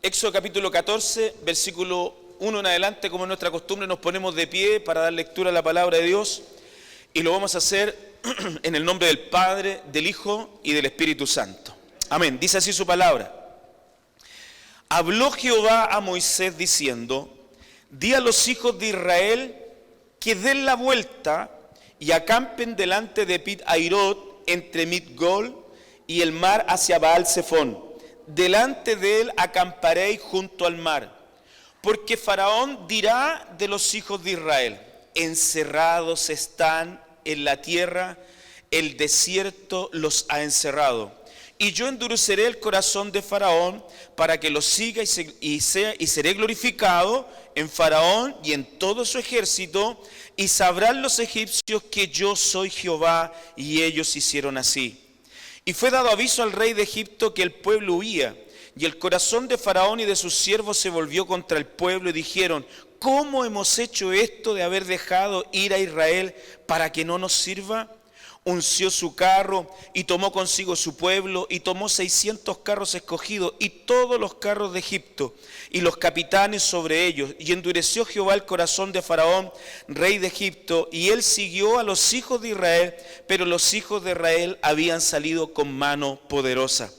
Éxodo capítulo 14, versículo 1 en adelante, como es nuestra costumbre, nos ponemos de pie para dar lectura a la palabra de Dios y lo vamos a hacer en el nombre del Padre, del Hijo y del Espíritu Santo. Amén. Dice así su palabra. Habló Jehová a Moisés diciendo: di a los hijos de Israel que den la vuelta y acampen delante de Pit Hairot, entre Migdol y el mar hacia Baal Zephón. Delante de él acamparéis junto al mar, porque Faraón dirá de los hijos de Israel: encerrados están en la tierra, el desierto los ha encerrado. Y yo endureceré el corazón de Faraón para que los siga y seré glorificado en Faraón y en todo su ejército, y sabrán los egipcios que yo soy Jehová. Y ellos hicieron así. Y fue dado aviso al rey de Egipto que el pueblo huía, y el corazón de Faraón y de sus siervos se volvió contra el pueblo, y dijeron: ¿cómo hemos hecho esto de haber dejado ir a Israel para que no nos sirva? Unció su carro y tomó consigo su pueblo, y tomó 600 carros escogidos y todos los carros de Egipto y los capitanes sobre ellos, y endureció Jehová el corazón de Faraón, rey de Egipto, y él siguió a los hijos de Israel, pero los hijos de Israel habían salido con mano poderosa.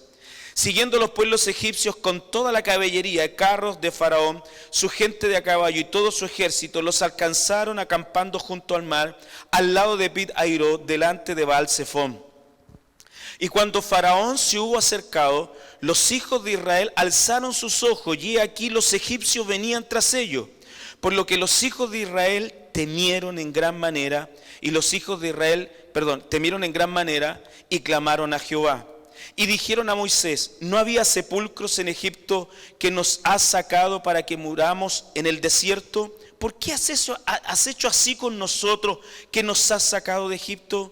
Siguiendo los pueblos egipcios con toda la caballería de carros de Faraón, su gente de a caballo y todo su ejército, los alcanzaron acampando junto al mar, al lado de Pit Hairot, delante de Baal Zephón. Y cuando Faraón se hubo acercado, los hijos de Israel alzaron sus ojos, y he aquí los egipcios venían tras ellos, por lo que los hijos de Israel temieron en gran manera, temieron en gran manera y clamaron a Jehová. Y dijeron a Moisés: ¿no había sepulcros en Egipto que nos has sacado para que muramos en el desierto? ¿Por qué has hecho así con nosotros, que nos has sacado de Egipto?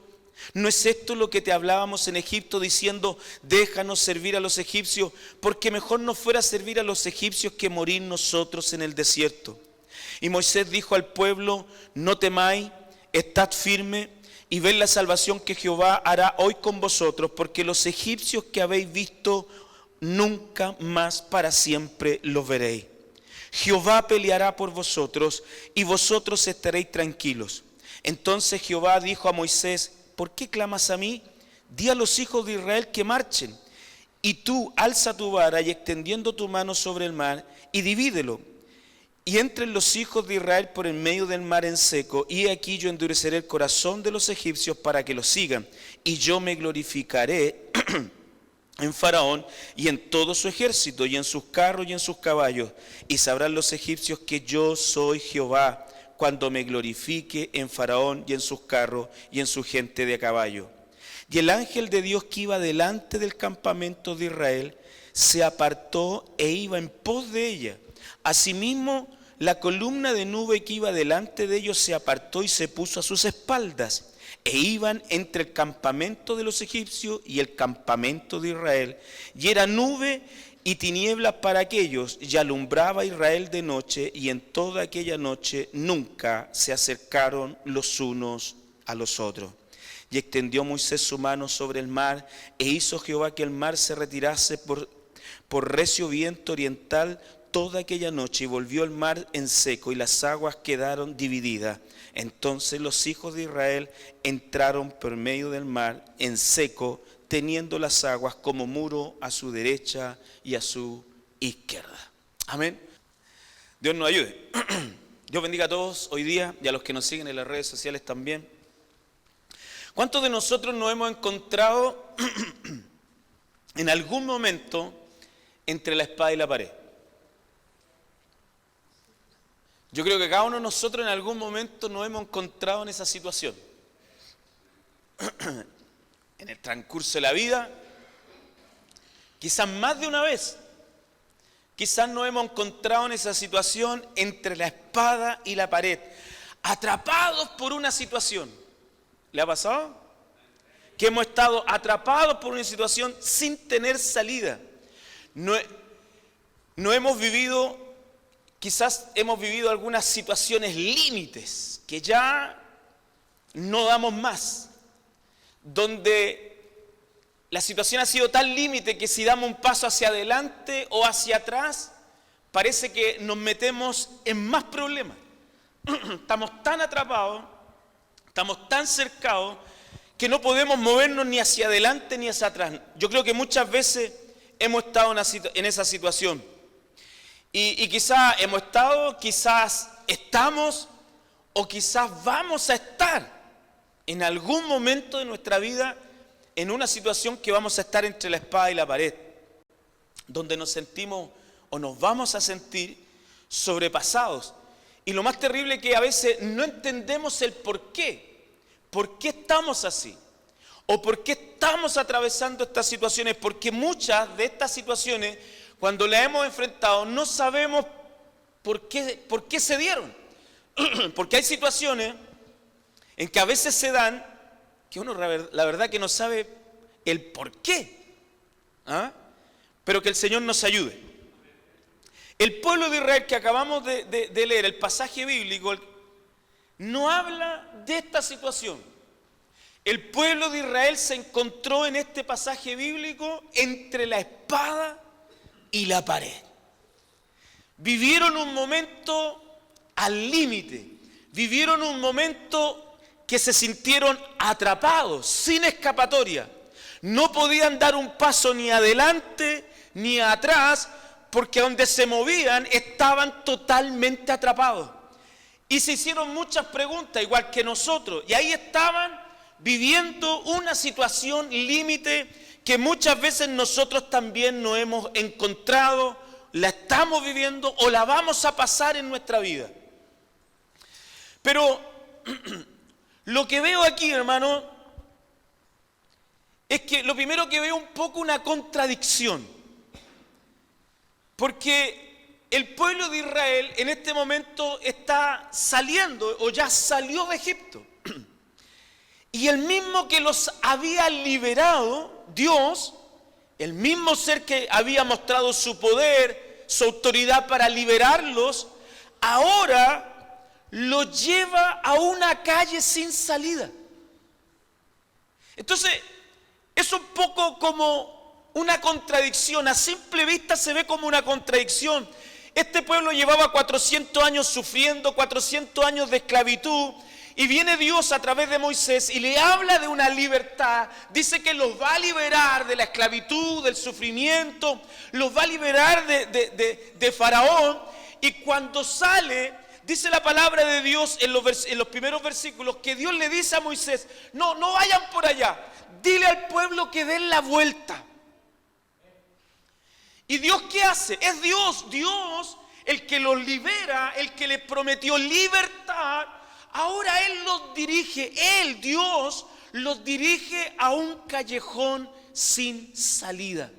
¿No es esto lo que te hablábamos en Egipto, diciendo: déjanos servir a los egipcios, porque mejor nos fuera servir a los egipcios que morir nosotros en el desierto? Y Moisés dijo al pueblo: no temáis, estad firme y ved la salvación que Jehová hará hoy con vosotros, porque los egipcios que habéis visto nunca más para siempre los veréis. Jehová peleará por vosotros y vosotros estaréis tranquilos. Entonces Jehová dijo a Moisés: ¿por qué clamas a mí? Di a los hijos de Israel que marchen. Y tú alza tu vara y extendiendo tu mano sobre el mar y divídelo. Y entren los hijos de Israel por en medio del mar en seco, y he aquí yo endureceré el corazón de los egipcios para que los sigan, y yo me glorificaré en Faraón y en todo su ejército, y en sus carros y en sus caballos, y sabrán los egipcios que yo soy Jehová, cuando me glorifique en Faraón y en sus carros y en su gente de a caballo. Y el ángel de Dios que iba delante del campamento de Israel se apartó e iba en pos de ella. Asimismo, la columna de nube que iba delante de ellos se apartó y se puso a sus espaldas, e iban entre el campamento de los egipcios y el campamento de Israel, y era nube y tinieblas para aquellos, y alumbraba a Israel de noche, y en toda aquella noche nunca se acercaron los unos a los otros. Y extendió Moisés su mano sobre el mar, e hizo Jehová que el mar se retirase por recio viento oriental toda aquella noche, y volvió el mar en seco, y las aguas quedaron divididas. Entonces los hijos de Israel entraron por medio del mar en seco, teniendo las aguas como muro a su derecha y a su izquierda. Amén. Dios nos ayude. Dios bendiga a todos hoy día y a los que nos siguen en las redes sociales también. ¿Cuántos de nosotros nos hemos encontrado en algún momento entre la espada y la pared? Yo creo que cada uno de nosotros en algún momento nos hemos encontrado en esa situación. En el transcurso de la vida, quizás más de una vez, quizás nos hemos encontrado en esa situación entre la espada y la pared, atrapados por una situación. ¿Le ha pasado? que hemos estado atrapados por una situación sin tener salida. No hemos vivido, quizás hemos vivido algunas situaciones límites que ya no damos más, donde la situación ha sido tan límite que si damos un paso hacia adelante o hacia atrás, parece que nos metemos en más problemas. Estamos tan atrapados, estamos tan cercados, que no podemos movernos ni hacia adelante ni hacia atrás. Yo creo que muchas veces hemos estado en esa situación. Y quizás hemos estado, quizás estamos, o quizás vamos a estar en algún momento de nuestra vida en una situación que vamos a estar entre la espada y la pared, donde nos sentimos o nos vamos a sentir sobrepasados. Y lo más terrible es que a veces no entendemos el por qué estamos así, o por qué estamos atravesando estas situaciones, porque muchas de estas situaciones, cuando las hemos enfrentado, no sabemos por qué se dieron. Porque hay situaciones en que a veces se dan que uno la verdad que no sabe el por qué, pero que el Señor nos ayude. El pueblo de Israel que acabamos de leer, el pasaje bíblico, no habla de esta situación. El pueblo de Israel se encontró en este pasaje bíblico entre la espada y la pared. Vivieron un momento al límite, vivieron un momento que se sintieron atrapados, sin escapatoria. No podían dar un paso ni adelante ni atrás, porque donde se movían estaban totalmente atrapados. Y se hicieron muchas preguntas, igual que nosotros, y ahí estaban viviendo una situación límite que muchas veces nosotros también nos hemos encontrado, la estamos viviendo o la vamos a pasar en nuestra vida. Pero lo que veo aquí, hermano, es que lo primero que veo un poco una contradicción. Porque el pueblo de Israel en este momento está saliendo o ya salió de Egipto. Y el mismo que los había liberado, Dios, el mismo ser que había mostrado su poder, su autoridad para liberarlos, ahora los lleva a una calle sin salida. Entonces, es un poco como una contradicción, a simple vista se ve como una contradicción. Este pueblo llevaba 400 años sufriendo, 400 años de esclavitud, y viene Dios a través de Moisés y le habla de una libertad. Dice que los va a liberar de la esclavitud, del sufrimiento, los va a liberar de Faraón. Y cuando sale, dice la palabra de Dios en los primeros versículos, que Dios le dice a Moisés: no vayan por allá, dile al pueblo que den la vuelta. ¿Y Dios qué hace? Es Dios el que los libera, el que les prometió libertad. Ahora Él los dirige, Dios, los dirige a un callejón sin salida.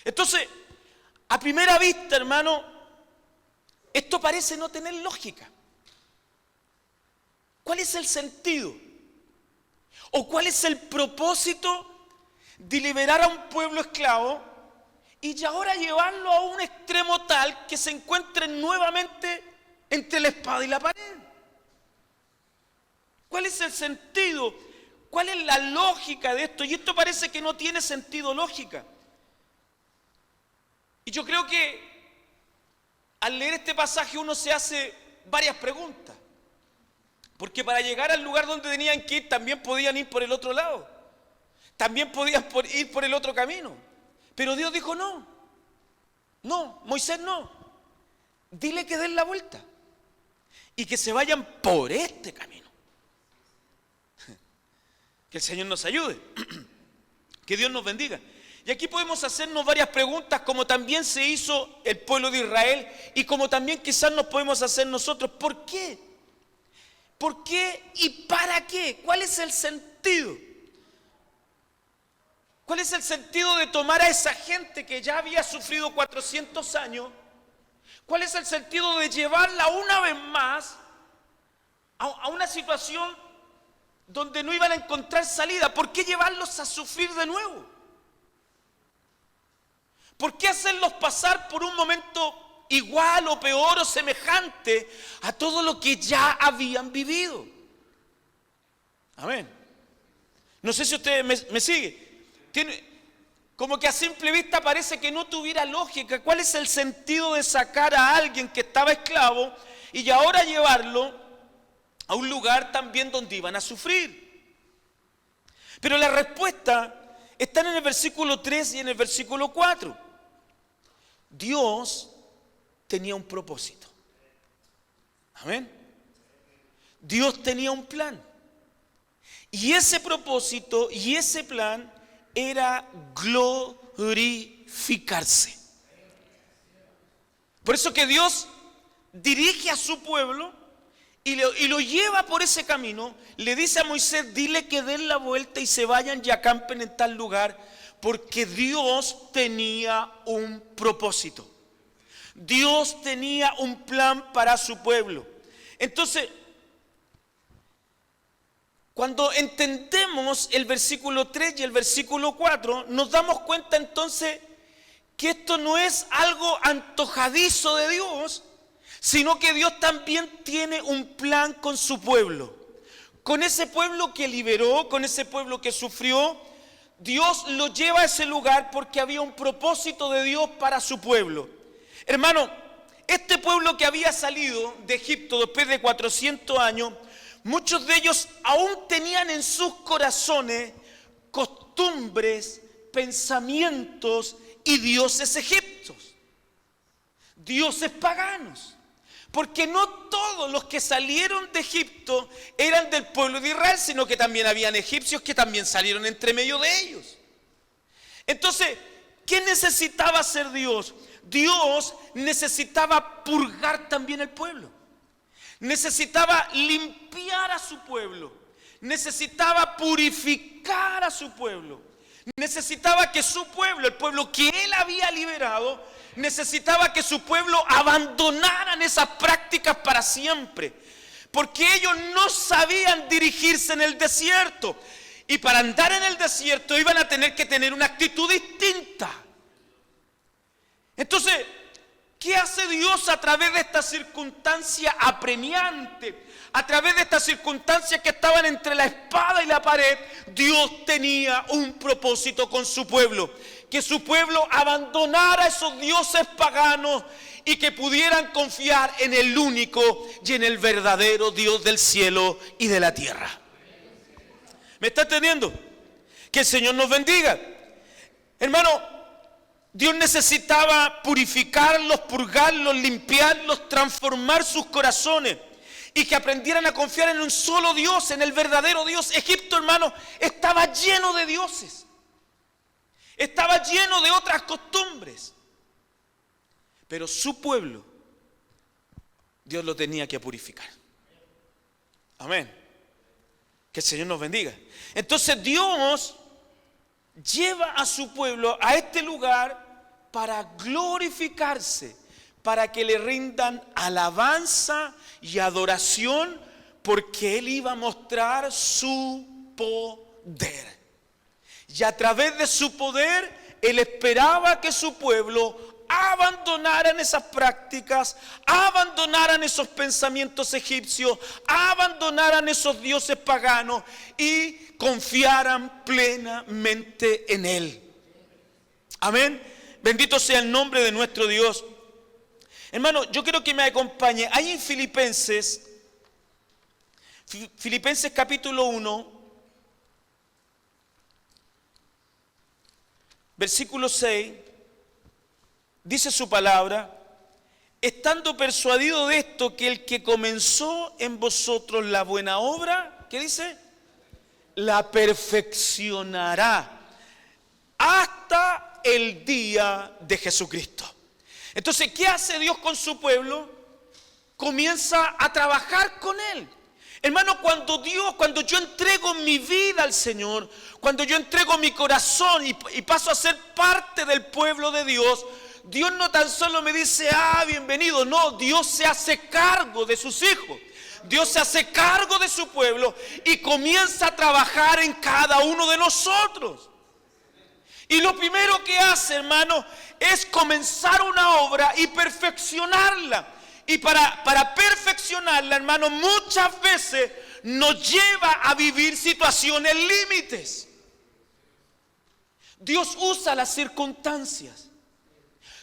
Entonces, a primera vista, hermano, esto parece no tener lógica. ¿Cuál es el sentido? ¿O cuál es el propósito de liberar a un pueblo esclavo y ahora llevarlo a un extremo tal que se encuentren nuevamente entre la espada y la pared? ¿Cuál es el sentido? ¿Cuál es la lógica de esto? Y esto parece que no tiene sentido lógica. Y yo creo que al leer este pasaje uno se hace varias preguntas. Porque para llegar al lugar donde tenían que ir también podían ir por el otro lado. También podían ir por el otro camino. Pero Dios dijo no. No, Moisés no. Dile que den la vuelta. Y que se vayan por este camino. Que el Señor nos ayude. Que Dios nos bendiga. Y aquí podemos hacernos varias preguntas, como también se hizo el pueblo de Israel y como también quizás nos podemos hacer nosotros. ¿Por qué? ¿Por qué y para qué? ¿Cuál es el sentido? ¿Cuál es el sentido de tomar a esa gente que ya había sufrido 400 años? ¿Cuál es el sentido de llevarla una vez más a una situación donde no iban a encontrar salida. ¿Por qué llevarlos a sufrir de nuevo? ¿Por qué hacerlos pasar por un momento igual o peor o semejante a todo lo que ya habían vivido? Amén. No sé si usted me sigue. Como que a simple vista parece que no tuviera lógica. ¿Cuál es el sentido de sacar a alguien que estaba esclavo y ahora llevarlo a un lugar también donde iban a sufrir? Pero la respuesta está en el versículo 3 y en el versículo 4. Dios tenía un propósito. Amén. Dios tenía un plan. Y ese propósito y ese plan era glorificarse. Por eso que Dios dirige a su pueblo y lo lleva por ese camino. Le dice a Moisés: dile que den la vuelta y se vayan y acampen en tal lugar, porque Dios tenía un propósito. Dios tenía un plan para su pueblo. Entonces, cuando entendemos el versículo 3 y el versículo 4, nos damos cuenta entonces que esto no es algo antojadizo de Dios, sino que Dios también tiene un plan con su pueblo. Con ese pueblo que liberó, con ese pueblo que sufrió, Dios lo lleva a ese lugar porque había un propósito de Dios para su pueblo. Hermano, este pueblo que había salido de Egipto después de 400 años, muchos de ellos aún tenían en sus corazones costumbres, pensamientos y dioses egipcios, dioses paganos. Porque no todos los que salieron de Egipto eran del pueblo de Israel, sino que también habían egipcios que también salieron entre medio de ellos. Entonces, ¿qué necesitaba hacer Dios? Dios necesitaba purgar también el pueblo. Necesitaba limpiar a su pueblo. Necesitaba purificar a su pueblo. Necesitaba que su pueblo, el pueblo que él había liberado, necesitaba que su pueblo abandonaran esas prácticas para siempre. Porque ellos no sabían dirigirse en el desierto. Y para andar en el desierto iban a tener que tener una actitud distinta. Entonces, ¿qué hace Dios a través de esta circunstancia apremiante? A través de estas circunstancias que estaban entre la espada y la pared, Dios tenía un propósito con su pueblo. Que su pueblo abandonara esos dioses paganos y que pudieran confiar en el único y en el verdadero Dios del cielo y de la tierra. ¿Me está entendiendo? Que el Señor nos bendiga. Hermano, Dios necesitaba purificarlos, purgarlos, limpiarlos, transformar sus corazones y que aprendieran a confiar en un solo Dios, en el verdadero Dios. Egipto, hermano, estaba lleno de dioses. Estaba lleno de otras costumbres. Pero su pueblo, Dios lo tenía que purificar. Amén. Que el Señor nos bendiga. Entonces Dios lleva a su pueblo a este lugar para glorificarse, para que le rindan alabanza y adoración, porque Él iba a mostrar su poder. Y a través de su poder, Él esperaba que su pueblo abandonaran esas prácticas, abandonaran esos pensamientos egipcios, abandonaran esos dioses paganos y confiaran plenamente en Él. Amén. Bendito sea el nombre de nuestro Dios. Hermano, yo quiero que me acompañe. Hay en Filipenses capítulo 1, versículo 6, dice su palabra: estando persuadido de esto, que el que comenzó en vosotros la buena obra, ¿qué dice? La perfeccionará hasta el día de Jesucristo. Entonces, ¿qué hace Dios con su pueblo? Comienza a trabajar con él. Hermano, cuando yo entrego mi vida al Señor, cuando yo entrego mi corazón y paso a ser parte del pueblo de Dios, Dios no tan solo me dice, bienvenido. No, Dios se hace cargo de sus hijos. Dios se hace cargo de su pueblo y comienza a trabajar en cada uno de nosotros. Y lo primero que hace, hermano, es comenzar una obra y perfeccionarla. Y para perfeccionarla, hermano, muchas veces nos lleva a vivir situaciones límites. Dios usa las circunstancias.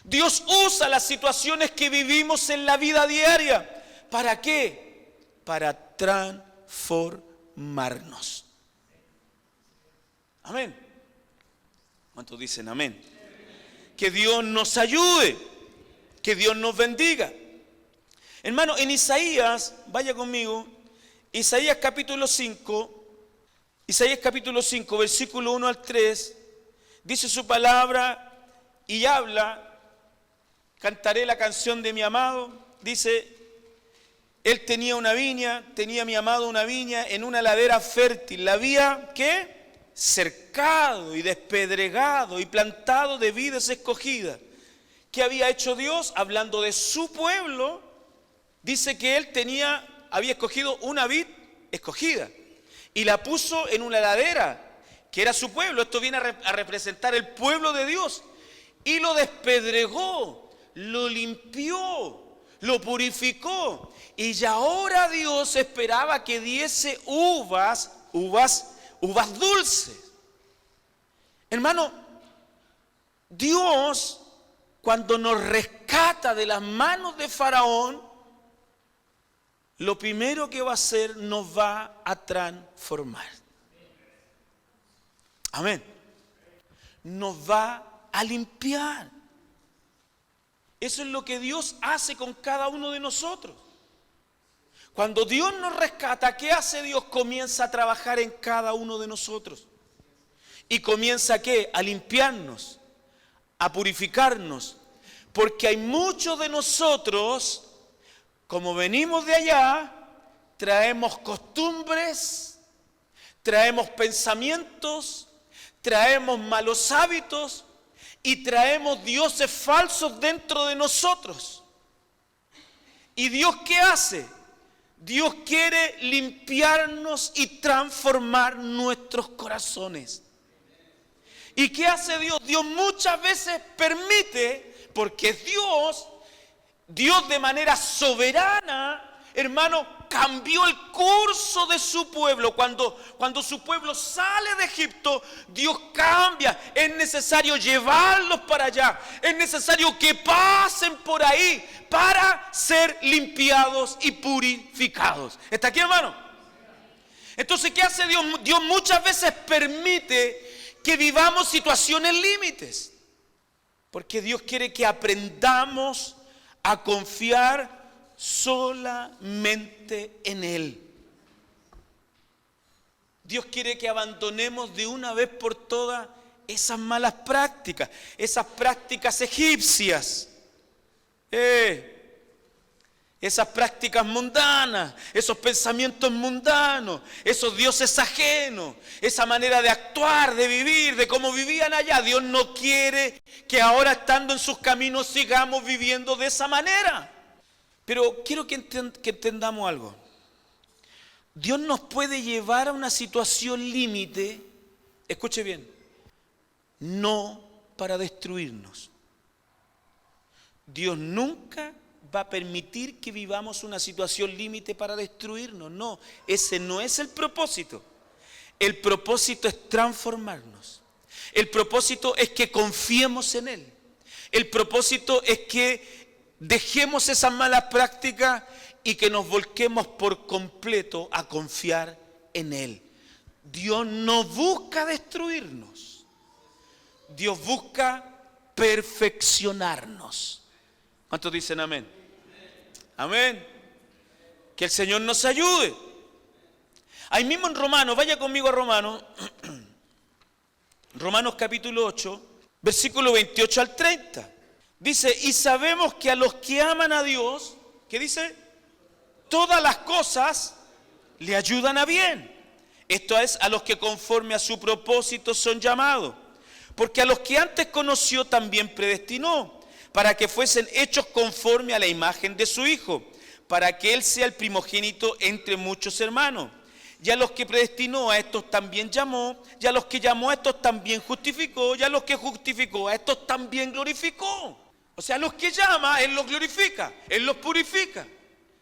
Dios usa las situaciones que vivimos en la vida diaria. ¿Para qué? Para transformarnos. Amén. ¿Cuántos dicen amén? Que Dios nos ayude, que Dios nos bendiga. Hermano, en Isaías, vaya conmigo, Isaías capítulo 5, versículo 1 al 3, dice su palabra y habla, cantaré la canción de mi amado, dice, él tenía una viña, tenía mi amado una viña en una ladera fértil, la había, ¿qué? Cercado y despedregado y plantado de vides escogidas. ¿Qué había hecho Dios? Hablando de su pueblo, dice que él había escogido una vid escogida y la puso en una ladera que era su pueblo. Esto viene a representar el pueblo de Dios, y lo despedregó, lo limpió, lo purificó, y ya ahora Dios esperaba que diese uvas dulces. Hermano, Dios, cuando nos rescata de las manos de Faraón, lo primero que va a hacer, nos va a transformar. Amén. Nos va a limpiar. Eso es lo que Dios hace con cada uno de nosotros. Cuando Dios nos rescata, ¿qué hace Dios? Comienza a trabajar en cada uno de nosotros. Y comienza ¿qué? A limpiarnos, a purificarnos. Porque hay muchos de nosotros, como venimos de allá, traemos costumbres, traemos pensamientos, traemos malos hábitos y traemos dioses falsos dentro de nosotros. ¿Y Dios qué hace? Dios quiere limpiarnos y transformar nuestros corazones. ¿Y qué hace Dios? Dios muchas veces permite, porque Dios de manera soberana, hermano, cambió el curso de su pueblo. Cuando su pueblo sale de Egipto, Dios cambia. Es necesario llevarlos para allá. Es necesario que pasen por ahí para ser limpiados y purificados. ¿Está aquí, hermano? Entonces, ¿qué hace Dios? Dios muchas veces permite que vivamos situaciones límites, porque Dios quiere que aprendamos a confiar solamente en Él. Dios quiere que abandonemos de una vez por todas esas malas prácticas, esas prácticas egipcias, esas prácticas mundanas, esos pensamientos mundanos, esos dioses ajenos, esa manera de actuar, de vivir, de cómo vivían allá. Dios no quiere que ahora, estando en sus caminos, sigamos viviendo de esa manera. Pero quiero que entendamos algo. Dios nos puede llevar a una situación límite, escuche bien, no para destruirnos. Dios nunca va a permitir que vivamos una situación límite para destruirnos. No, ese no es el propósito. El propósito es transformarnos. El propósito es que confiemos en Él. El propósito es que dejemos esas malas prácticas y que nos volquemos por completo a confiar en Él. Dios no busca destruirnos. Dios busca perfeccionarnos. ¿Cuántos dicen amén? Amén. Que el Señor nos ayude. Ahí mismo en Romanos, vaya conmigo a Romanos. Romanos capítulo 8, versículo 28 al 30. Dice, y sabemos que a los que aman a Dios, ¿qué dice? Todas las cosas le ayudan a bien. Esto es, a los que conforme a su propósito son llamados. Porque a los que antes conoció también predestinó, para que fuesen hechos conforme a la imagen de su Hijo, para que Él sea el primogénito entre muchos hermanos. Y a los que predestinó, a estos también llamó, y a los que llamó, a estos también justificó, y a los que justificó, a estos también glorificó. O sea, a los que llama, Él los glorifica, Él los purifica,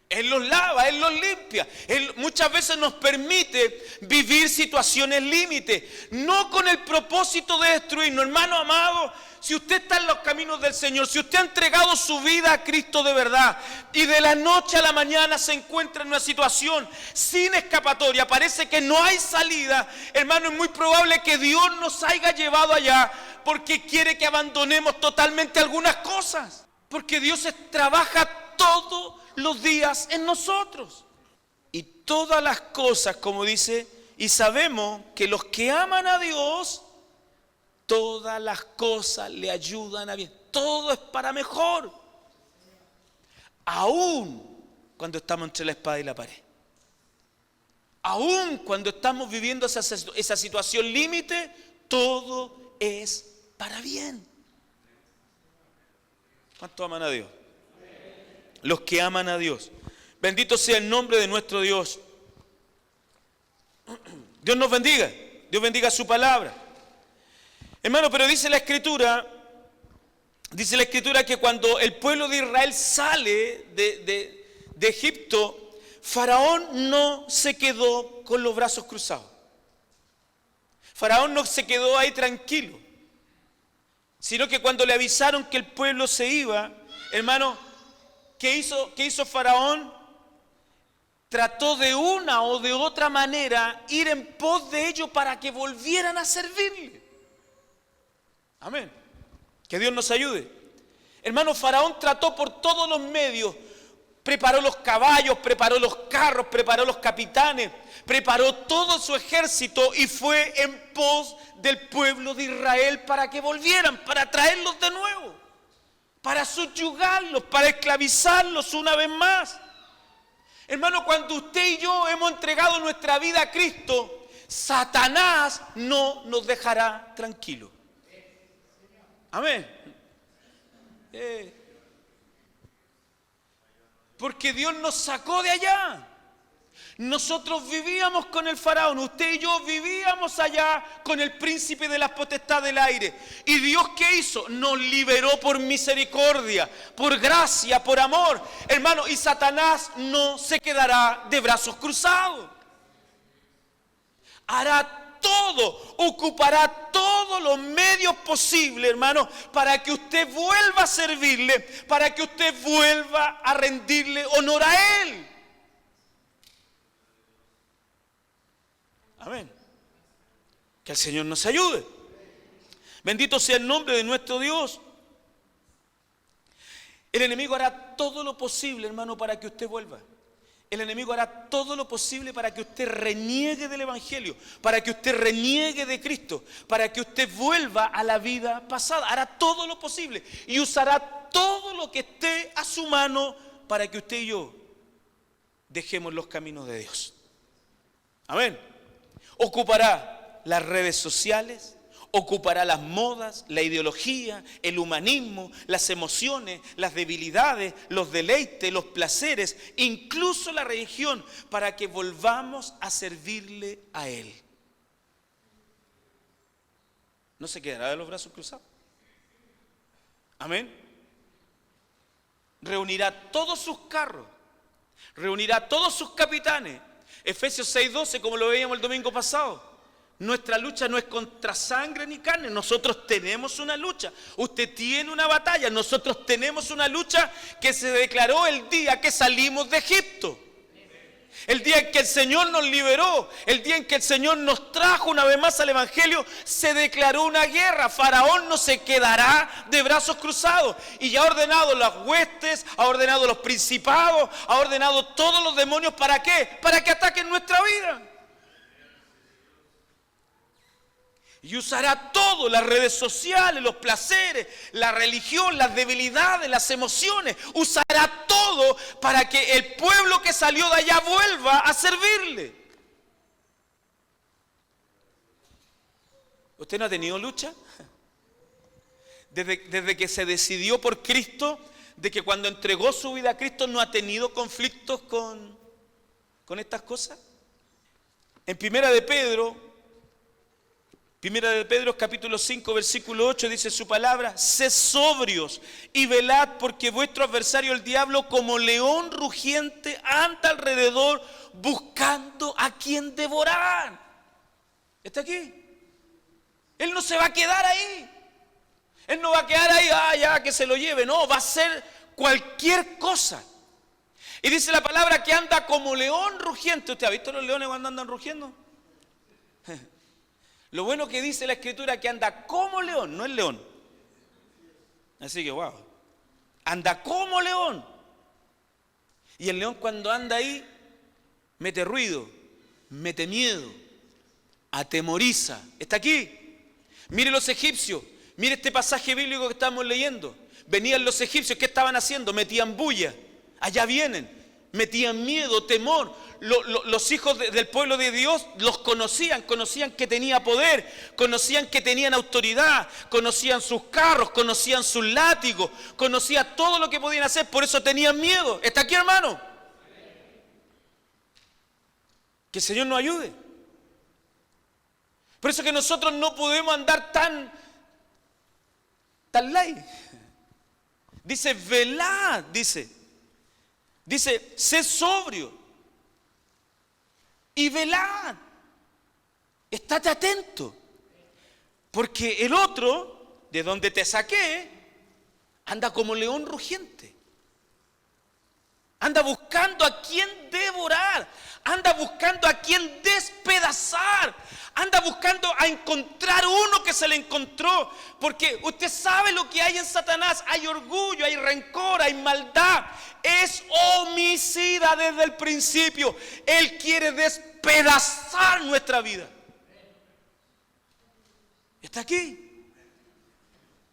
Él los lava, Él los limpia. Él muchas veces nos permite vivir situaciones límite, no con el propósito de destruirnos. Hermano amado, si usted está en los caminos del Señor, si usted ha entregado su vida a Cristo de verdad y de la noche a la mañana se encuentra en una situación sin escapatoria, parece que no hay salida, hermano, es muy probable que Dios nos haya llevado allá porque quiere que abandonemos totalmente algunas cosas. Porque Dios trabaja todos los días en nosotros. Y todas las cosas, como dice, y sabemos que los que aman a Dios, todas las cosas le ayudan a bien. Todo es para mejor. Aún cuando estamos entre la espada y la pared. Aún cuando estamos viviendo esa situación límite, todo es para bien. ¿Cuántos aman a Dios? Los que aman a Dios. Bendito sea el nombre de nuestro Dios. Dios nos bendiga. Dios bendiga su palabra. Hermano, pero dice la Escritura que cuando el pueblo de Israel sale de Egipto, Faraón no se quedó con los brazos cruzados. Faraón no se quedó ahí tranquilo, sino que cuando le avisaron que el pueblo se iba, hermano, ¿qué hizo Faraón? Trató de una o de otra manera ir en pos de ellos para que volvieran a servirle. Amén. Que Dios nos ayude. Hermano, Faraón trató por todos los medios. Preparó los caballos, preparó los carros, preparó los capitanes, preparó todo su ejército y fue en pos del pueblo de Israel para que volvieran, para traerlos de nuevo, para subyugarlos, para esclavizarlos una vez más. Hermano, cuando usted y yo hemos entregado nuestra vida a Cristo, Satanás no nos dejará tranquilos. Amén. Porque Dios nos sacó de allá. Nosotros vivíamos con el faraón, usted y yo vivíamos allá con el príncipe de las potestades del aire. ¿Y Dios qué hizo? Nos liberó por misericordia, por gracia, por amor. Hermano, y Satanás no se quedará de brazos cruzados. Hará todo, ocupará todos los medios posibles, hermano, para que usted vuelva a servirle, para que usted vuelva a rendirle honor a Él. Amén. Que el Señor nos ayude. Bendito sea el nombre de nuestro Dios. El enemigo hará todo lo posible, hermano, para que usted vuelva. El enemigo hará todo lo posible para que usted reniegue del Evangelio, para que usted reniegue de Cristo, para que usted vuelva a la vida pasada. Hará todo lo posible y usará todo lo que esté a su mano para que usted y yo dejemos los caminos de Dios. Amén. Ocupará las redes sociales, ocupará las modas, la ideología, el humanismo, las emociones, las debilidades, los deleites, los placeres, incluso la religión, para que volvamos a servirle a Él. ¿No se quedará de los brazos cruzados? Amén. Reunirá todos sus carros, reunirá todos sus capitanes. Efesios 6:12, como lo veíamos el domingo pasado. Nuestra lucha no es contra sangre ni carne. Nosotros tenemos una lucha. Usted tiene una batalla. Nosotros tenemos una lucha que se declaró el día que salimos de Egipto. El día en que el Señor nos liberó, el día en que el Señor nos trajo una vez más al Evangelio, se declaró una guerra. Faraón no se quedará de brazos cruzados. Y ya ha ordenado las huestes, ha ordenado los principados, ha ordenado todos los demonios. ¿Para qué? Para que ataquen nuestra vida. Y usará todo, las redes sociales, los placeres, la religión, las debilidades, las emociones. Usará todo para que el pueblo que salió de allá vuelva a servirle. ¿Usted no ha tenido lucha? Desde que se decidió por Cristo, de que cuando entregó su vida a Cristo no ha tenido conflictos con estas cosas? En Primera de Pedro capítulo 5, versículo 8 dice su palabra: sed sobrios y velad, porque vuestro adversario el diablo, como león rugiente, anda alrededor buscando a quien devorar. ¿Está aquí? Él no se va a quedar ahí. Él no va a quedar ahí, ya que se lo lleve. No, va a hacer cualquier cosa. Y dice la palabra que anda como león rugiente. ¿Usted ha visto los leones cuando andan rugiendo? Lo bueno que dice la Escritura que anda como león, no es león. Así que wow, anda como león. Y el león cuando anda ahí mete ruido, mete miedo, atemoriza. ¿Está aquí? Mire los egipcios, mire este pasaje bíblico que estamos leyendo. Venían los egipcios, ¿qué estaban haciendo? Metían bulla. Allá vienen, metían miedo, temor. Los hijos del pueblo de Dios los conocían que tenía poder, conocían que tenían autoridad, conocían sus carros, conocían sus látigos, conocían todo lo que podían hacer, por eso tenían miedo. ¿Está aquí, hermano? Que el Señor nos ayude. Por eso que nosotros no podemos andar tan light. Dice, velad, dice, sé sobrio. Y velad, estate atento, porque el otro, de donde te saqué, anda como león rugiente, anda buscando a quien devorar, anda buscando a quien despedazar, anda buscando a encontrar uno que se le encontró, porque usted sabe lo que hay en Satanás: hay orgullo, hay rencor, hay maldad, es homicida desde el principio. Él quiere despedazar nuestra vida. Está aquí.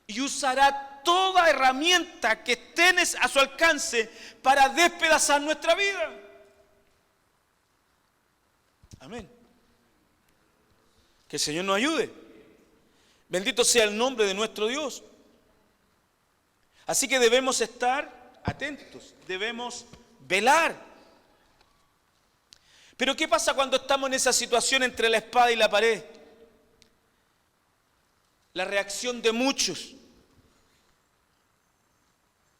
Y usará toda herramienta que esté a su alcance para despedazar nuestra vida. Amén. Que el Señor nos ayude. Bendito sea el nombre de nuestro Dios. Así que debemos estar atentos, debemos velar. Pero ¿qué pasa cuando estamos en esa situación entre la espada y la pared? La reacción de muchos.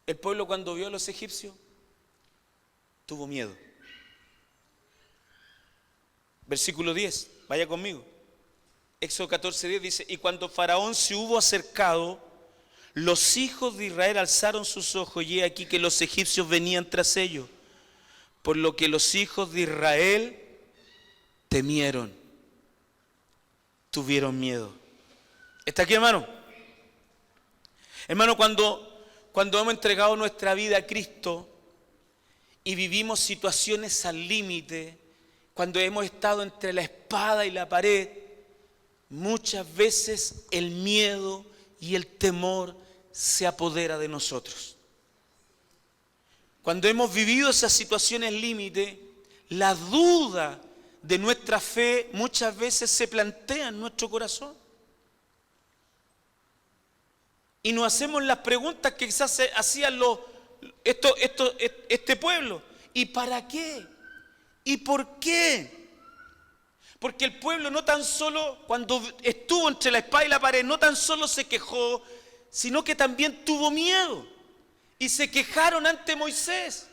El pueblo, cuando vio a los egipcios, tuvo miedo. Versículo 10, vaya conmigo. Éxodo 14:10 dice: y cuando Faraón se hubo acercado, los hijos de Israel alzaron sus ojos, y he aquí que los egipcios venían tras ellos, por lo que los hijos de Israel temieron, tuvieron miedo. ¿Está aquí, hermano? Hermano, cuando hemos entregado nuestra vida a Cristo y vivimos situaciones al límite, cuando hemos estado entre la espada y la pared, muchas veces el miedo y el temor se apodera de nosotros. Cuando hemos vivido esas situaciones límite, la duda de nuestra fe muchas veces se plantea en nuestro corazón. Y nos hacemos las preguntas que quizás hacían este pueblo. ¿Y para qué? ¿Y por qué? Porque el pueblo no tan solo, cuando estuvo entre la espada y la pared, no tan solo se quejó, sino que también tuvo miedo. Y se quejaron ante Moisés.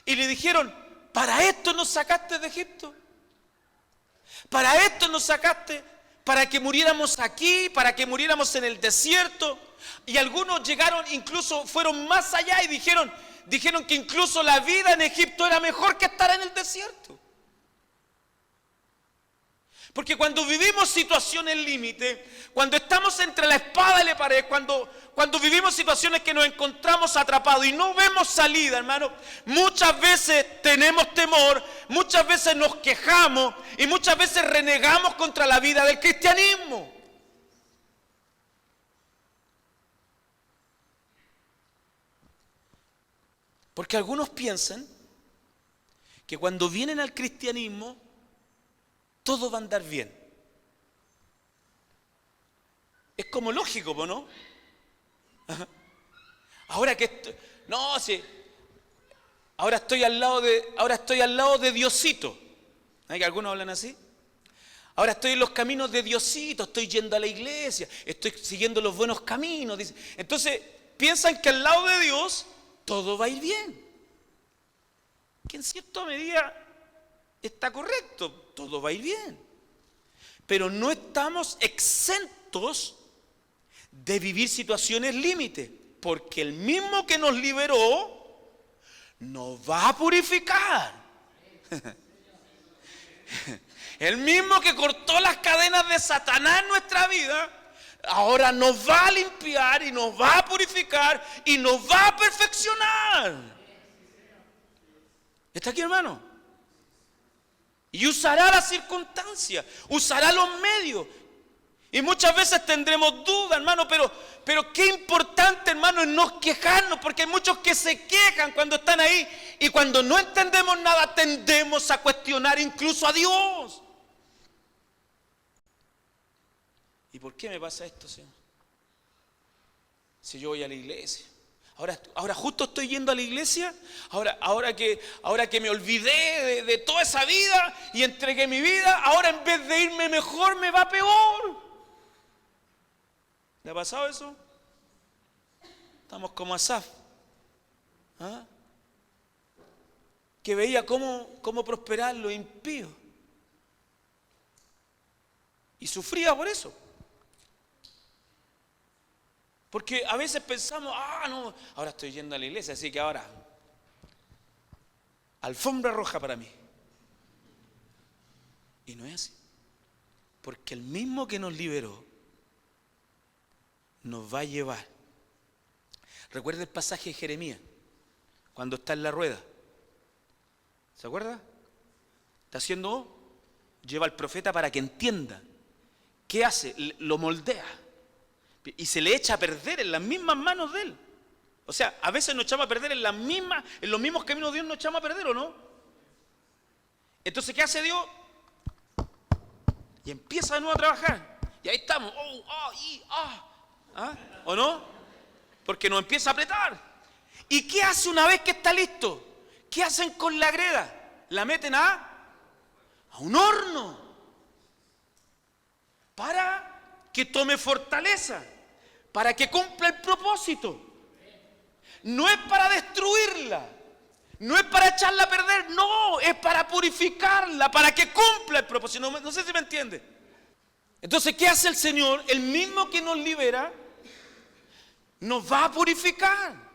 Y le dijeron: ¿para esto nos sacaste de Egipto? ¿Para esto nos sacaste? ¿Para que muriéramos aquí? ¿Para que muriéramos en el desierto? Y algunos llegaron, incluso fueron más allá y dijeron que incluso la vida en Egipto era mejor que estar en el desierto. Porque cuando vivimos situaciones límite, cuando estamos entre la espada y la pared, cuando vivimos situaciones que nos encontramos atrapados y no vemos salida, hermano, muchas veces tenemos temor, muchas veces nos quejamos y muchas veces renegamos contra la vida del cristianismo. Porque algunos piensan que cuando vienen al cristianismo todo va a andar bien. Es como lógico, ¿no? Ahora que no, sí, ahora estoy al lado de Diosito. ¿Hay que algunos hablan así? Ahora estoy en los caminos de Diosito, estoy yendo a la iglesia, estoy siguiendo los buenos caminos. Dice. Entonces, piensan que al lado de Dios todo va a ir bien. Que en cierta medida está correcto, todo va a ir bien. Pero no estamos exentos de vivir situaciones límite, porque el mismo que nos liberó nos va a purificar. El mismo que cortó las cadenas de Satanás en nuestra vida, ahora nos va a limpiar y nos va a purificar y nos va a perfeccionar. ¿Está aquí, hermano? Y usará las circunstancias, usará los medios. Y muchas veces tendremos dudas, hermano, pero qué importante, hermano, es no quejarnos, porque hay muchos que se quejan cuando están ahí y cuando no entendemos nada tendemos a cuestionar incluso a Dios. ¿Y por qué me pasa esto, Señor? Si yo voy a la iglesia. Ahora justo estoy yendo a la iglesia, ahora que me olvidé de toda esa vida y entregué mi vida, ahora en vez de irme mejor me va peor. ¿Le ha pasado eso? Estamos como Asaf, ¿ah? Que veía cómo prosperar los impíos y sufría por eso. Porque a veces pensamos, no, ahora estoy yendo a la iglesia, así que ahora, alfombra roja para mí. Y no es así. Porque el mismo que nos liberó, nos va a llevar. Recuerda el pasaje de Jeremías, cuando está en la rueda. ¿Se acuerda? Está haciendo, lleva al profeta para que entienda. ¿Qué hace? Lo moldea. Y se le echa a perder en las mismas manos de él. O sea, a veces nos echamos a perder en los mismos caminos de Dios nos echamos a perder, ¿o no? Entonces, ¿qué hace Dios? Y empieza de nuevo a trabajar. Y ahí estamos. ¿O no? Porque nos empieza a apretar. ¿Y qué hace una vez que está listo? ¿Qué hacen con la greda? La meten a un horno. Para que tome fortaleza, para que cumpla el propósito. No es para destruirla, no es para echarla a perder, no, es para purificarla, para que cumpla el propósito. No sé si me entiende. Entonces, ¿qué hace el Señor? El mismo que nos libera, nos va a purificar.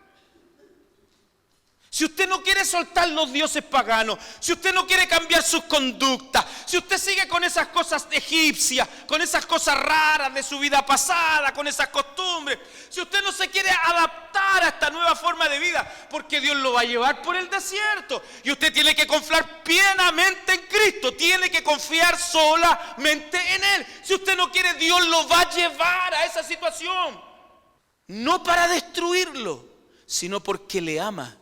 Si usted no quiere soltar los dioses paganos, si usted no quiere cambiar sus conductas, si usted sigue con esas cosas egipcias, con esas cosas raras de su vida pasada, con esas costumbres, si usted no se quiere adaptar a esta nueva forma de vida, porque Dios lo va a llevar por el desierto, y usted tiene que confiar plenamente en Cristo, tiene que confiar solamente en Él. Si usted no quiere, Dios lo va a llevar a esa situación, no para destruirlo, sino porque le ama.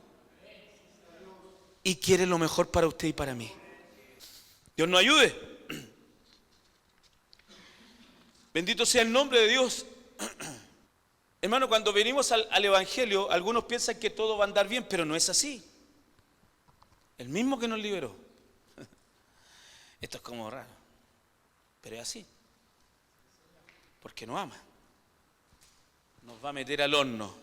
Y quiere lo mejor para usted y para mí. Dios nos ayude. Bendito sea el nombre de Dios. Hermano, cuando venimos al Evangelio, algunos piensan que todo va a andar bien, pero no es así. El mismo que nos liberó. Esto es como raro, pero es así. Porque nos ama. Nos va a meter al horno.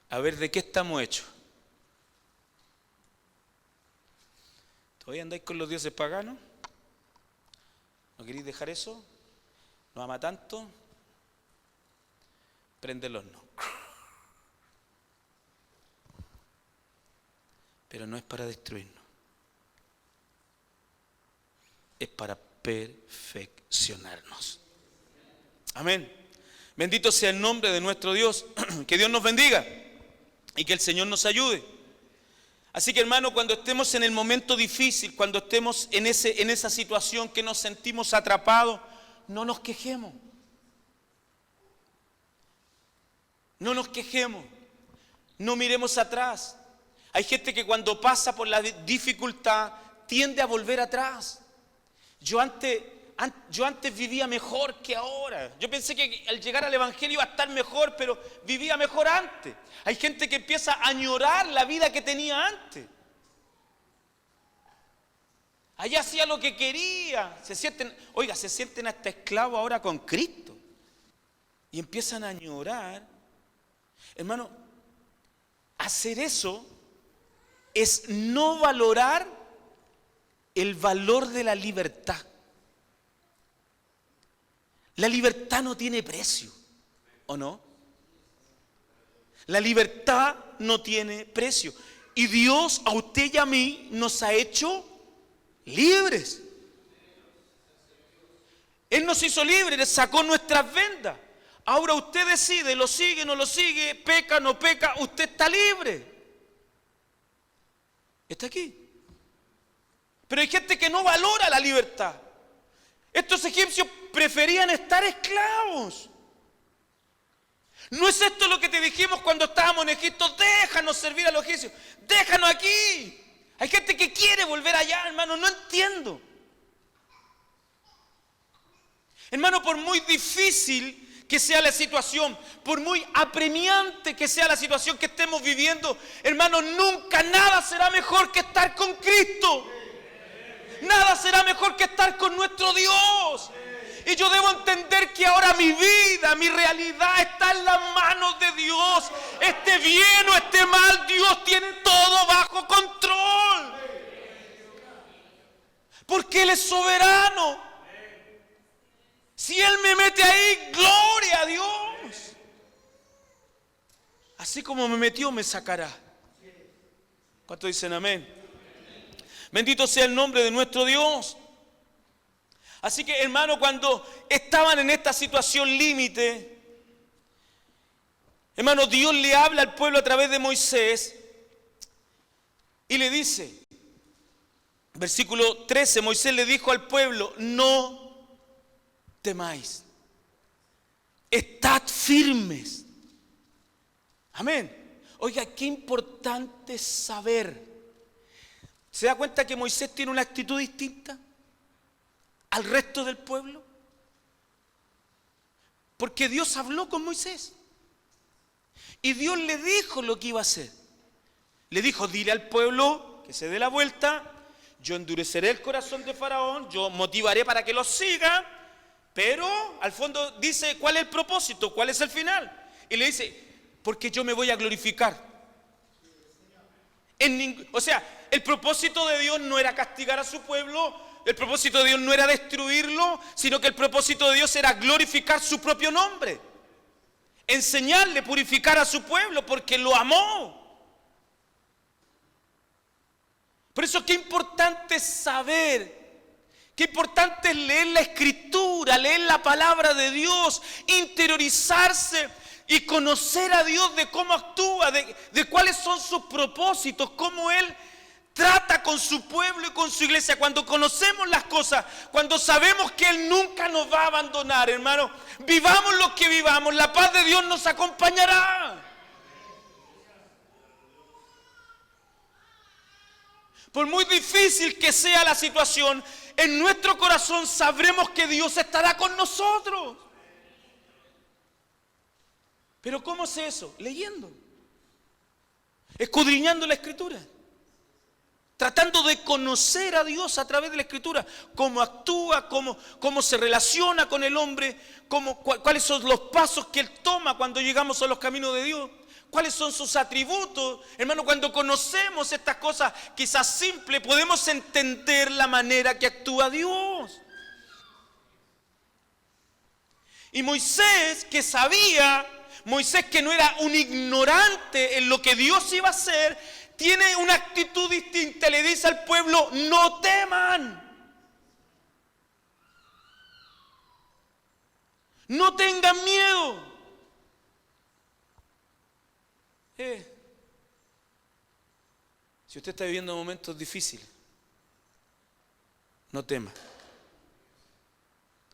A ver de qué estamos hechos. ¿Todavía andáis con los dioses paganos? ¿No queréis dejar eso? ¿No ama tanto? Prende el horno. Pero no es para destruirnos. Es para perfeccionarnos. Amén. Bendito sea el nombre de nuestro Dios. Que Dios nos bendiga y que el Señor nos ayude. Así que, hermano, cuando estemos en el momento difícil, cuando estemos en esa situación que nos sentimos atrapados, no nos quejemos. No nos quejemos. No miremos atrás. Hay gente que cuando pasa por la dificultad tiende a volver atrás. Yo antes yo antes vivía mejor que ahora. Yo pensé que al llegar al Evangelio iba a estar mejor, pero vivía mejor antes. Hay gente que empieza a añorar la vida que tenía antes. Allá hacía lo que quería. Se sienten hasta esclavos ahora con Cristo. Y empiezan a añorar. Hermano, hacer eso es no valorar el valor de la libertad. La libertad no tiene precio, ¿o no? La libertad no tiene precio. Y Dios a usted y a mí nos ha hecho libres. Él nos hizo libres, Él sacó nuestras vendas. Ahora usted decide, lo sigue, no lo sigue, peca, no peca, usted está libre. Está aquí. Pero hay gente que no valora la libertad. Estos egipcios preferían estar esclavos. ¿No es esto lo que te dijimos cuando estábamos en Egipto? Déjanos servir a los egipcios, déjanos aquí. Hay gente que quiere volver allá, hermano, no entiendo. Hermano, por muy difícil que sea la situación, por muy apremiante que sea la situación que estemos viviendo, hermano, nunca nada será mejor que estar con Cristo. Nada será mejor que estar con nuestro Dios. Y yo debo entender que ahora mi vida, mi realidad está en las manos de Dios. Esté bien o esté mal, Dios tiene todo bajo control. Porque Él es soberano. Si Él me mete ahí, gloria a Dios. Así como me metió, me sacará. ¿Cuántos dicen amén? Bendito sea el nombre de nuestro Dios. Así que, hermano, cuando estaban en esta situación límite, hermano, Dios le habla al pueblo a través de Moisés y le dice, versículo 13, Moisés le dijo al pueblo, no temáis, estad firmes. Amén. Oiga, qué importante saber. ¿Se da cuenta que Moisés tiene una actitud distinta al resto del pueblo? Porque Dios habló con Moisés. Y Dios le dijo lo que iba a hacer. Le dijo, dile al pueblo que se dé la vuelta. Yo endureceré el corazón de Faraón. Yo motivaré para que lo siga. Pero al fondo dice, ¿cuál es el propósito? ¿Cuál es el final? Y le dice, porque yo me voy a glorificar. O sea, el propósito de Dios no era castigar a su pueblo, el propósito de Dios no era destruirlo, sino que el propósito de Dios era glorificar su propio nombre, enseñarle, purificar a su pueblo, porque lo amó. Por eso qué importante es saber, qué importante es leer la Escritura, leer la palabra de Dios, interiorizarse y conocer a Dios de cómo actúa, de cuáles son sus propósitos, cómo Él trata con su pueblo y con su iglesia. Cuando conocemos las cosas, cuando sabemos que Él nunca nos va a abandonar, hermano, vivamos lo que vivamos, la paz de Dios nos acompañará. Por muy difícil que sea la situación, en nuestro corazón sabremos que Dios estará con nosotros. ¿Pero cómo sé eso? Leyendo, escudriñando la Escritura, tratando de conocer a Dios a través de la Escritura, cómo actúa, cómo se relaciona con el hombre, cuáles son los pasos que Él toma cuando llegamos a los caminos de Dios, cuáles son sus atributos. Hermano, cuando conocemos estas cosas, quizás simples, podemos entender la manera que actúa Dios. Y Moisés, que sabía, Moisés, que no era un ignorante en lo que Dios iba a hacer, tiene una actitud distinta. Le dice al pueblo, no teman. No tengan miedo. Si usted está viviendo momentos difíciles, no tema.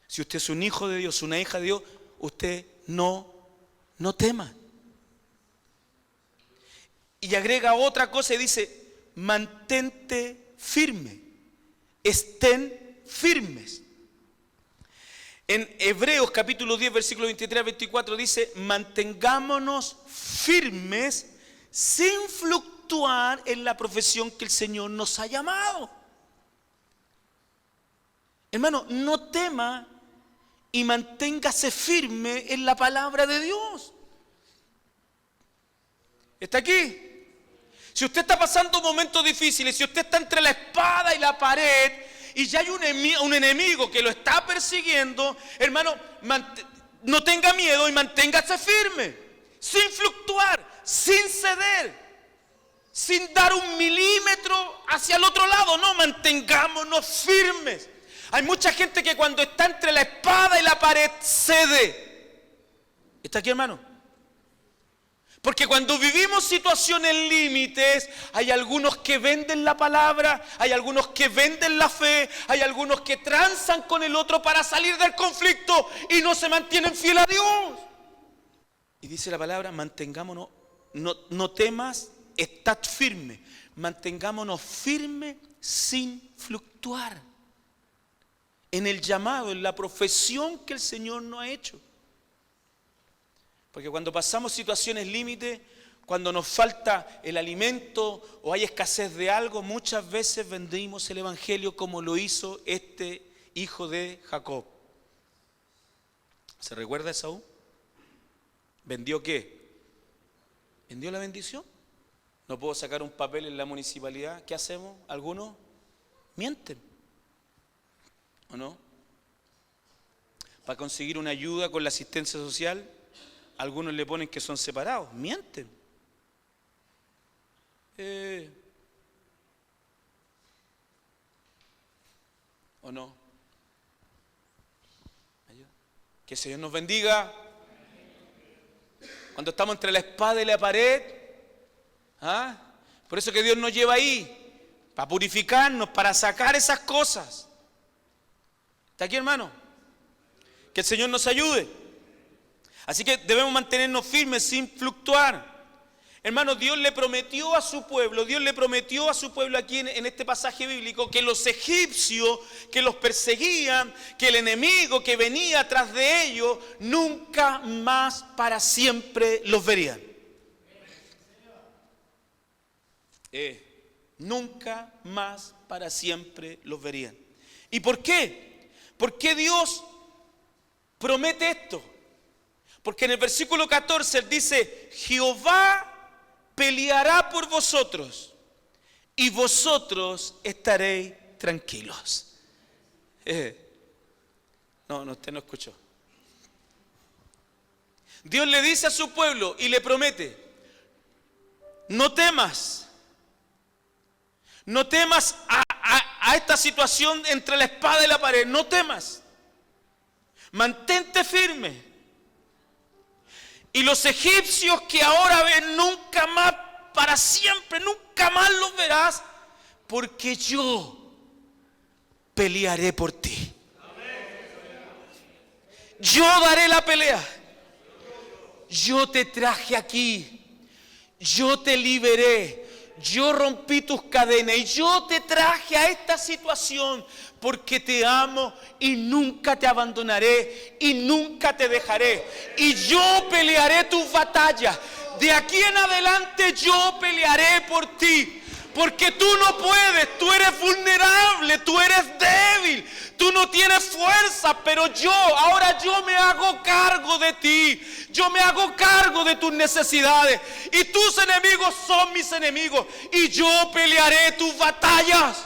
Si usted es un hijo de Dios, una hija de Dios, usted no tema. Y agrega otra cosa y dice, mantente firme, estén firmes. En Hebreos capítulo 10, versículo 23 al 24 dice, mantengámonos firmes sin fluctuar en la profesión que el Señor nos ha llamado. Hermano, no tema y manténgase firme en la palabra de Dios. ¿Está aquí? Si usted está pasando momentos difíciles, si usted está entre la espada y la pared y ya hay un enemigo que lo está persiguiendo, hermano, no tenga miedo y manténgase firme, sin fluctuar, sin ceder, sin dar un milímetro hacia el otro lado. No, mantengámonos firmes. Hay mucha gente que cuando está entre la espada y la pared cede. ¿Está aquí, hermano? Porque cuando vivimos situaciones límites, hay algunos que venden la palabra, hay algunos que venden la fe, hay algunos que transan con el otro para salir del conflicto y no se mantienen fieles a Dios. Y dice la palabra, mantengámonos, no temas, estad firme, mantengámonos firmes sin fluctuar en el llamado, en la profesión que el Señor nos ha hecho. Porque cuando pasamos situaciones límite, cuando nos falta el alimento o hay escasez de algo, muchas veces vendimos el evangelio como lo hizo este hijo de Jacob. ¿Se recuerda a Esaú? ¿Vendió qué? ¿Vendió la bendición? No puedo sacar un papel en la municipalidad. ¿Qué hacemos? Algunos mienten, ¿o no? Para conseguir una ayuda con la asistencia social, algunos le ponen que son separados, mienten. ¿O no? Que el Señor nos bendiga. Cuando estamos entre la espada y la pared, por eso que Dios nos lleva ahí, para purificarnos, para sacar esas cosas. ¿Está aquí, hermano? Que el Señor nos ayude. Así que debemos mantenernos firmes sin fluctuar. Hermanos, Dios le prometió a su pueblo aquí en este pasaje bíblico, que los egipcios que los perseguían, que el enemigo que venía atrás de ellos, nunca más para siempre los verían. Nunca más para siempre los verían. ¿Y por qué? ¿Por qué Dios promete esto? Porque en el versículo 14 él dice, Jehová peleará por vosotros y vosotros estaréis tranquilos. No, usted no escuchó. Dios le dice a su pueblo y le promete, no temas a esta situación entre la espada y la pared, no temas, mantente firme. Y los egipcios que ahora ven, nunca más, para siempre, nunca más los verás, porque yo pelearé por ti. Yo daré la pelea. Yo te traje aquí. Yo te liberé. Yo rompí tus cadenas y yo te traje a esta situación porque te amo y nunca te abandonaré y nunca te dejaré. Y yo pelearé tus batallas. De aquí en adelante yo pelearé por ti. Porque tú no puedes, tú eres vulnerable, tú eres débil, tú no tienes fuerza, pero ahora yo me hago cargo de ti, yo me hago cargo de tus necesidades y tus enemigos son mis enemigos y yo pelearé tus batallas.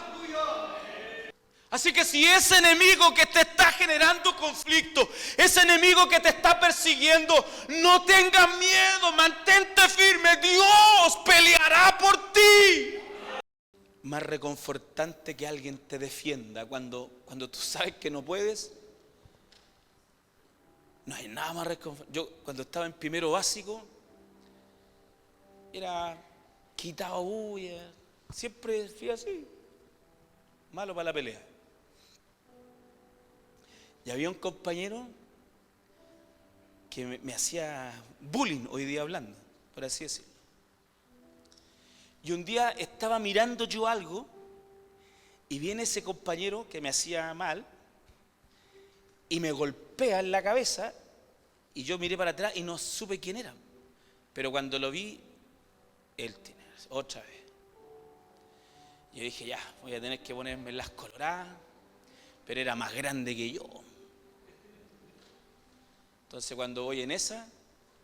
Así que si ese enemigo que te está generando conflicto, ese enemigo que te está persiguiendo, no tengas miedo, mantente firme, Dios peleará por ti. Más reconfortante que alguien te defienda cuando tú sabes que no puedes. No hay nada más reconfortante. Yo cuando estaba en primero básico era quitado bulla, siempre fui así, malo para la pelea. Y había un compañero que me hacía bullying, hoy día hablando, por así decirlo. Y un día estaba mirando yo algo y viene ese compañero que me hacía mal y me golpea golpea en la cabeza y yo miré para atrás y no supe quién era. Pero cuando lo vi, él tiene otra vez. Yo dije, ya, voy a tener que ponerme las coloradas, pero era más grande que yo. Entonces cuando voy en esa,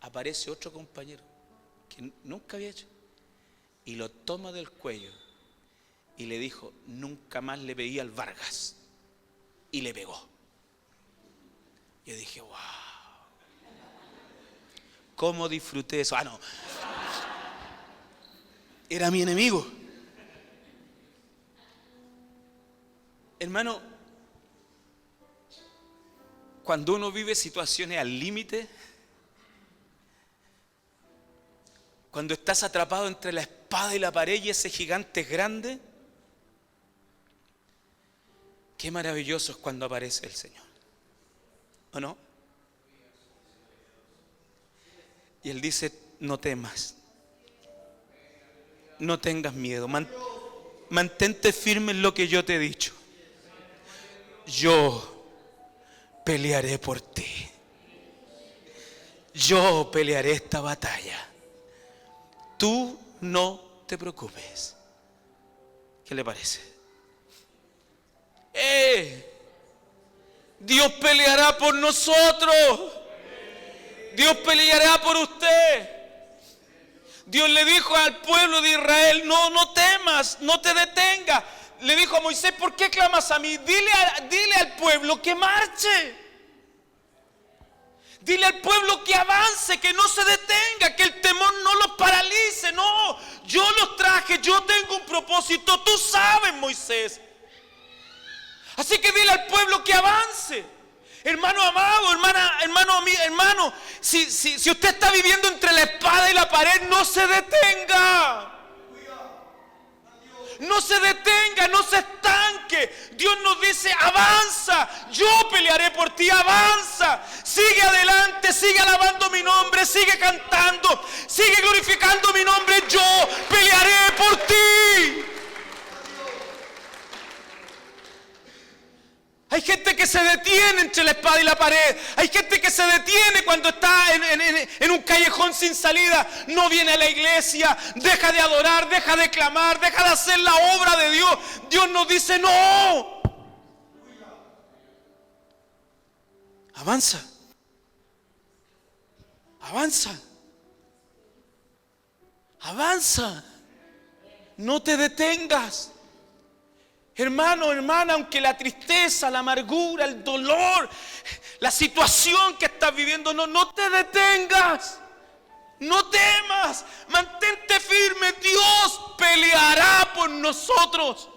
aparece otro compañero que nunca había hecho y lo toma del cuello y le dijo, nunca más le pegué al Vargas, y le pegó. Yo dije, wow, ¿cómo disfruté eso? No, era mi enemigo. Hermano, cuando uno vive situaciones al límite, cuando estás atrapado entre la espada y la pared y ese gigante es grande, qué maravilloso es cuando aparece el Señor, ¿o no? Y Él dice, no temas, no tengas miedo, mantente firme en lo que yo te he dicho. Yo pelearé por ti. Yo pelearé esta batalla. Tú no te preocupes. ¿Qué le parece? Dios peleará por nosotros. Dios peleará por usted. Dios le dijo al pueblo de Israel, no temas, no te detengas. Le dijo a Moisés, ¿por qué clamas a mí? Dile al pueblo que marche. Dile al pueblo que avance, que no se detenga, que el temor no los paralice. No, yo los traje, yo tengo un propósito, tú sabes, Moisés. Así que dile al pueblo que avance. Hermano amado, hermano, si usted está viviendo entre la espada y la pared, no se detenga. No se detenga, no se estanque. Dios nos dice, avanza, yo pelearé por ti, avanza. Sigue adelante, sigue alabando mi nombre, sigue cantando, sigue glorificando mi nombre, yo pelearé por ti. Hay gente que se detiene entre la espada y la pared. Hay gente que se detiene cuando está en un callejón sin salida. No viene a la iglesia, deja de adorar, deja de clamar, deja de hacer la obra de Dios. Dios nos dice, no. Avanza. Avanza. Avanza. No te detengas. Hermano, hermana, aunque la tristeza, la amargura, el dolor, la situación que estás viviendo, no te detengas. No temas, mantente firme. Dios peleará por nosotros.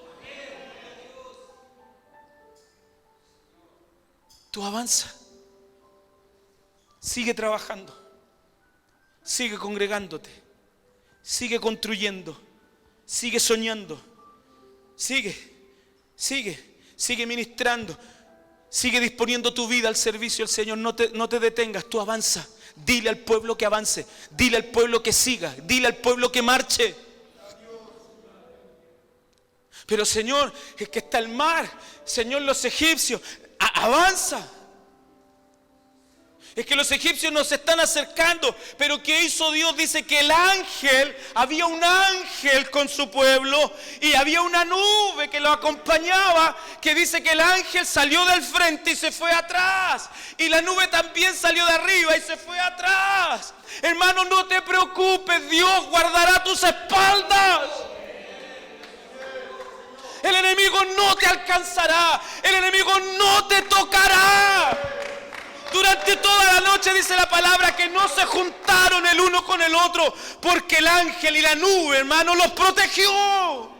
Tú avanza. Sigue trabajando. Sigue congregándote. Sigue construyendo. Sigue soñando. Sigue ministrando, sigue disponiendo tu vida al servicio del Señor. No te detengas, tú avanza. Dile al pueblo que avance, dile al pueblo que siga, dile al pueblo que marche. Pero Señor, es que está el mar, Señor, los egipcios, avanza. Es que los egipcios nos están acercando. Pero ¿qué hizo Dios? Dice que había un ángel con su pueblo y había una nube que lo acompañaba, que dice que el ángel salió del frente y se fue atrás. Y la nube también salió de arriba y se fue atrás. Hermano, no te preocupes, Dios guardará tus espaldas. El enemigo no te alcanzará, el enemigo no te tocará. Durante toda la noche dice la palabra que no se juntaron el uno con el otro, porque el ángel y la nube, hermano, los protegió.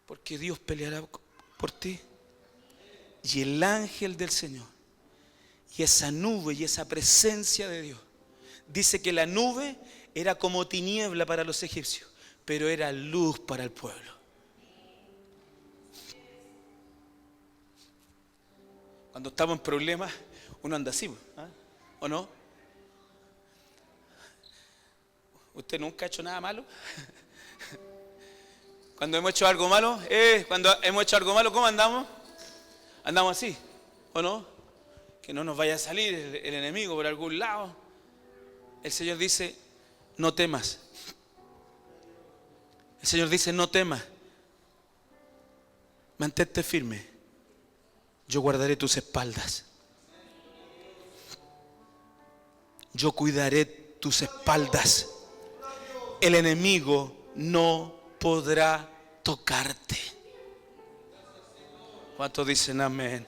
Porque Dios peleará por ti. Y el ángel del Señor, y esa nube y esa presencia de Dios, dice que la nube era como tiniebla para los egipcios, pero era luz para el pueblo. Cuando estamos en problemas, uno anda así, ¿o no? ¿Usted nunca ha hecho nada malo? Cuando hemos hecho algo malo, ¿cómo andamos? Andamos así, ¿o no? que no nos vaya a salir el enemigo por algún lado. El Señor dice, no temas. El Señor dice, no temas. Mantente firme. Yo guardaré tus espaldas. Yo cuidaré tus espaldas. El enemigo no podrá tocarte. ¿Cuántos dicen amén?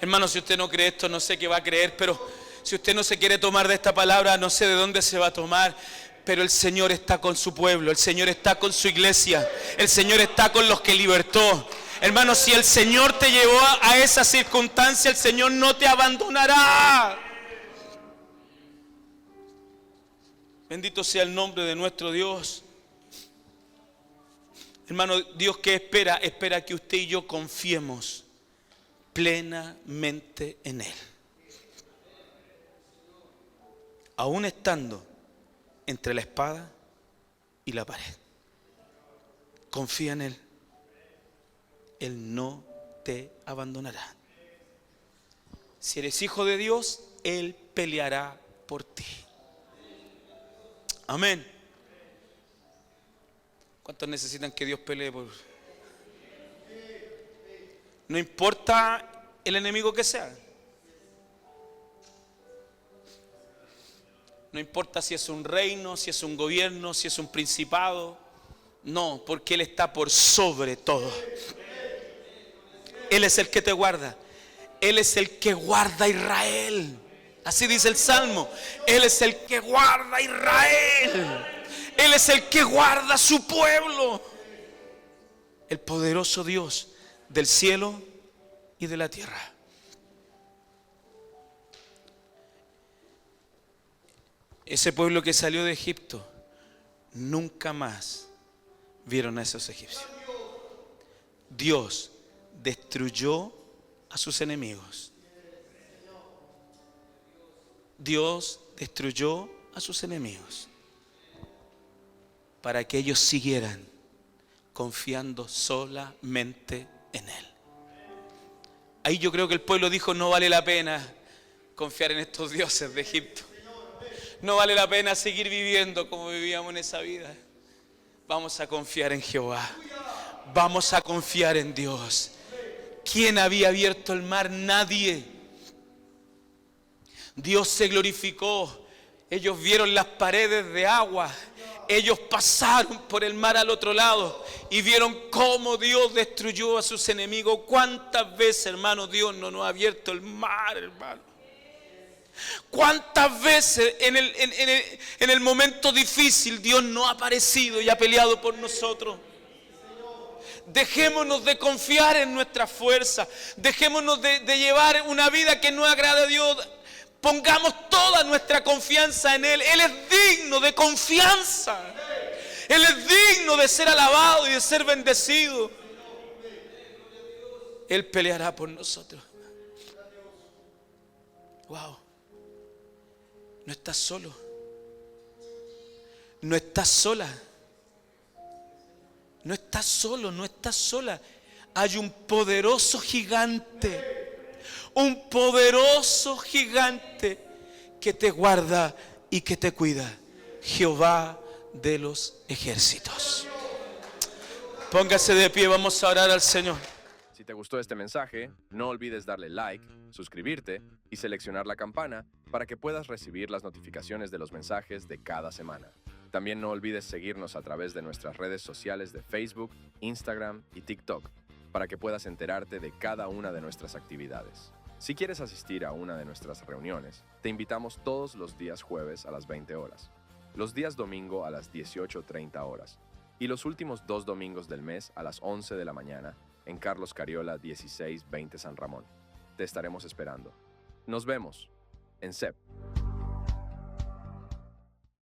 Hermano, si usted no cree esto, no sé qué va a creer, pero si usted no se quiere tomar de esta palabra, no sé de dónde se va a tomar. Pero el Señor está con su pueblo, el Señor está con su iglesia, el Señor está con los que libertó. Hermano, si el Señor te llevó a esa circunstancia, el Señor no te abandonará. Bendito sea el nombre de nuestro Dios. Hermano, Dios, ¿qué espera? Espera que usted y yo confiemos plenamente en Él. Aún estando entre la espada y la pared. Confía en Él. Él no te abandonará. Si eres hijo de Dios, Él peleará por ti. Amén. ¿Cuántos necesitan que Dios pelee por? No importa el enemigo que sea. No importa si es un reino, si es un gobierno, si es un principado. No, porque Él está por sobre todo. Él es el que te guarda. Él es el que guarda a Israel. Así dice el Salmo. Él es el que guarda a Israel. Él es el que guarda a su pueblo. El poderoso Dios del cielo y de la tierra. Ese pueblo que salió de Egipto, nunca más vieron a esos egipcios. Dios destruyó a sus enemigos. Dios destruyó a sus enemigos para que ellos siguieran confiando solamente en Él. Ahí yo creo que el pueblo dijo, no vale la pena confiar en estos dioses de Egipto. No vale la pena seguir viviendo como vivíamos en esa vida. Vamos a confiar en Jehová. Vamos a confiar en Dios. ¿Quién había abierto el mar? Nadie. Dios se glorificó. Ellos vieron las paredes de agua. Ellos pasaron por el mar al otro lado y vieron cómo Dios destruyó a sus enemigos. ¿Cuántas veces, hermano, Dios no nos ha abierto el mar, hermano? ¿Cuántas veces en el momento difícil Dios no ha aparecido y ha peleado por nosotros? Dejémonos de confiar en nuestra fuerza. Dejémonos de llevar una vida que no agrade a Dios. Pongamos toda nuestra confianza en Él. Él es digno de confianza. Él es digno de ser alabado y de ser bendecido. Él peleará por nosotros. Wow. No estás solo. No estás sola. No estás solo, no estás sola. Hay un poderoso gigante. Un poderoso gigante que te guarda y que te cuida. Jehová de los ejércitos. Póngase de pie, vamos a orar al Señor. Si te gustó este mensaje, no olvides darle like, suscribirte y seleccionar la campana para que puedas recibir las notificaciones de los mensajes de cada semana. También no olvides seguirnos a través de nuestras redes sociales de Facebook, Instagram y TikTok para que puedas enterarte de cada una de nuestras actividades. Si quieres asistir a una de nuestras reuniones, te invitamos todos los días jueves a las 20 horas, los días domingo a las 18:30 horas y los últimos 2 domingos del mes a las 11 de la mañana en Carlos Cariola 1620 San Ramón. Te estaremos esperando. Nos vemos en CEP.